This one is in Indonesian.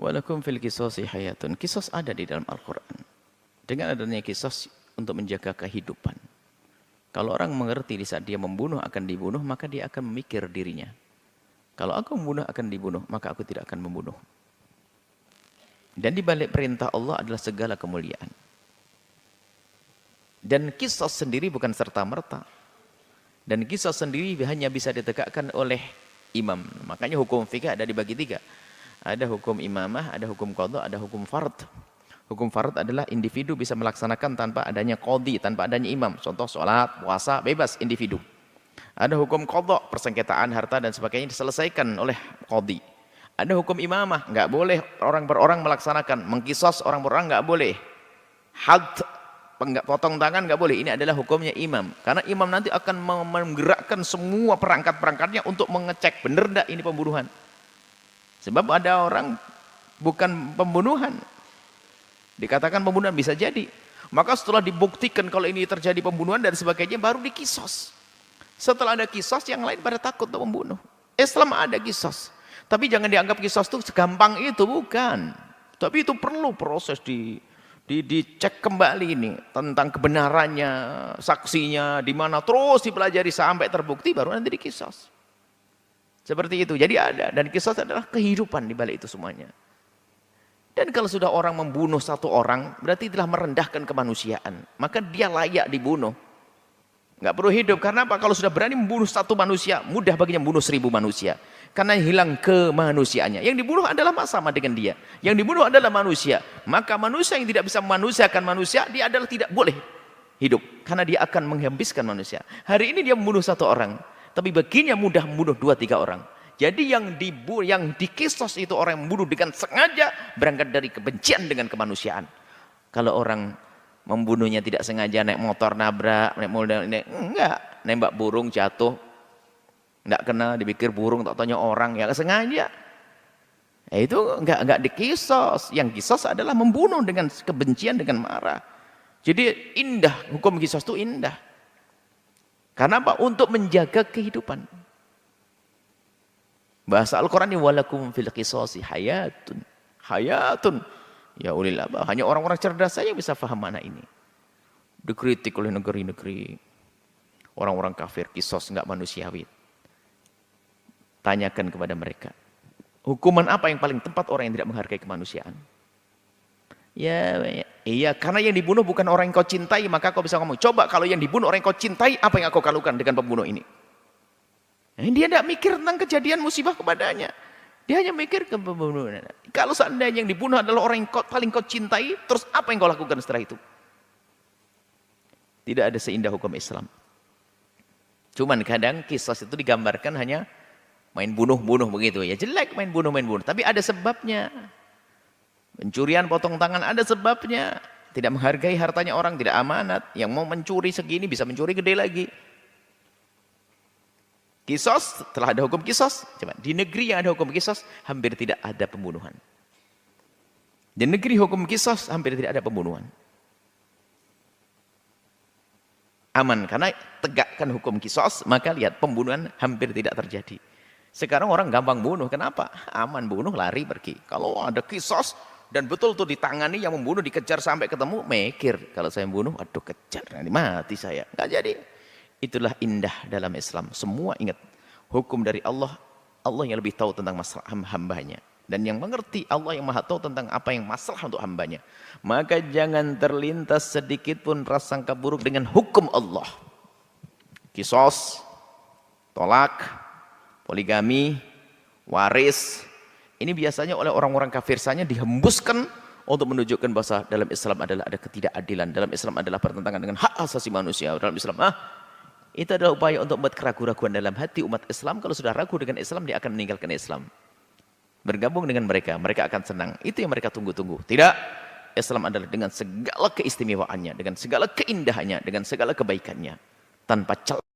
Walakum fil qisasi hayatun. Qisas ada di dalam Al-Quran. Dengan adanya qisas untuk menjaga kehidupan. Kalau orang mengerti di saat dia membunuh akan dibunuh, maka dia akan memikir dirinya. Kalau aku membunuh akan dibunuh, maka aku tidak akan membunuh. Dan di balik perintah Allah adalah segala kemuliaan. Dan qisas sendiri bukan serta-merta. Dan qisas sendiri hanya bisa ditegakkan oleh imam. Makanya hukum fikih ada dibagi tiga. Ada hukum imamah, ada hukum qadha, ada hukum fard. Hukum fard adalah individu bisa melaksanakan tanpa adanya qadhi, tanpa adanya imam. Contoh sholat, puasa, bebas individu. Ada hukum qadha, persengketaan harta dan sebagainya diselesaikan oleh qadhi. Ada hukum imamah, nggak boleh orang per orang melaksanakan. Mengkisos orang per orang nggak boleh. Had, potong tangan nggak boleh. Ini adalah hukumnya imam. Karena imam nanti akan menggerakkan semua perangkat-perangkatnya untuk mengecek benar enggak ini pembunuhan. Sebab ada orang bukan pembunuhan. Dikatakan pembunuhan bisa jadi. Maka setelah dibuktikan kalau ini terjadi pembunuhan dan sebagainya baru dikisos. Setelah ada kisos yang lain pada takut untuk membunuh. Islam ada kisos. Tapi jangan dianggap kisos itu segampang itu, bukan. Tapi itu perlu proses dicek kembali ini tentang kebenarannya, saksinya di mana, terus dipelajari sampai terbukti baru nanti dikisos. Seperti itu. Jadi ada, dan kisos adalah kehidupan di balik itu semuanya. Dan kalau sudah orang membunuh satu orang, berarti telah merendahkan kemanusiaan. Maka dia layak dibunuh. Nggak perlu hidup. Karena apa? Kalau sudah berani membunuh satu manusia, mudah baginya membunuh 1000 manusia. Karena hilang kemanusiaannya. Yang dibunuh adalah sama dengan dia. Yang dibunuh adalah manusia. Maka manusia yang tidak bisa memanusiakan manusia, dia adalah tidak boleh hidup. Karena dia akan menghabiskan manusia. Hari ini dia membunuh satu orang. Tapi baginya mudah membunuh 2-3 orang. Jadi yang dikisos itu orang yang membunuh dengan sengaja berangkat dari kebencian dengan kemanusiaan. Kalau orang membunuhnya tidak sengaja, naik motor nabrak, enggak, nembak burung jatuh, enggak kena, dipikir burung, tak tanya orang, ya sengaja. Itu enggak dikisos. Yang kisos adalah membunuh dengan kebencian, dengan marah. Jadi indah, hukum kisos itu indah. Karena apa? Untuk menjaga kehidupan. Bahasa Al-Quran ini walakum fil qisasi hayatun. Hayatun. Ya ulil albab. Hanya orang-orang cerdas saja bisa paham makna ini. Dikritik oleh negeri-negeri. Orang-orang kafir, kisos enggak manusiawi. Tanyakan kepada mereka. Hukuman apa yang paling tepat orang yang tidak menghargai kemanusiaan? Ya, iya, karena yang dibunuh bukan orang yang kau cintai, maka kau bisa ngomong, coba kalau yang dibunuh orang yang kau cintai, apa yang kau lakukan dengan pembunuh ini? Dia tidak mikir tentang kejadian musibah kepadanya. Dia hanya mikir ke pembunuh. Kalau seandainya yang dibunuh adalah orang yang paling kau cintai, terus apa yang kau lakukan setelah itu? Tidak ada seindah hukum Islam. Cuman kadang kisah itu digambarkan hanya main bunuh-bunuh begitu. Ya jelek main bunuh. Tapi ada sebabnya. Pencurian potong tangan ada sebabnya. Tidak menghargai hartanya orang, tidak amanat. Yang mau mencuri segini bisa mencuri gede lagi. Kisos, telah ada hukum kisos. Coba, di negeri yang ada hukum kisos, hampir tidak ada pembunuhan. Di negeri hukum kisos, hampir tidak ada pembunuhan. Aman, karena tegakkan hukum kisos, maka lihat pembunuhan hampir tidak terjadi. Sekarang orang gampang bunuh, kenapa? Aman, bunuh, lari, pergi. Kalau ada kisos, dan betul tuh ditangani yang membunuh, dikejar sampai ketemu, mikir kalau saya membunuh, aduh kejar, nanti mati saya. Nggak jadi. Itulah indah dalam Islam. Semua ingat, hukum dari Allah, Allah yang lebih tahu tentang masalah hambanya. Dan yang mengerti, Allah yang maha tahu tentang apa yang masalah untuk hambanya. Maka jangan terlintas sedikit pun prasangka buruk dengan hukum Allah. Kisos, tolak, poligami, waris. Ini biasanya oleh orang-orang kafir saja dihembuskan untuk menunjukkan bahwa dalam Islam adalah ada ketidakadilan. Dalam Islam adalah pertentangan dengan hak asasi manusia. Dalam Islam, itu adalah upaya untuk membuat keraguan-raguan dalam hati umat Islam. Kalau sudah ragu dengan Islam, dia akan meninggalkan Islam. Bergabung dengan mereka, mereka akan senang. Itu yang mereka tunggu-tunggu. Tidak, Islam adalah dengan segala keistimewaannya, dengan segala keindahannya, dengan segala kebaikannya. Tanpa celah.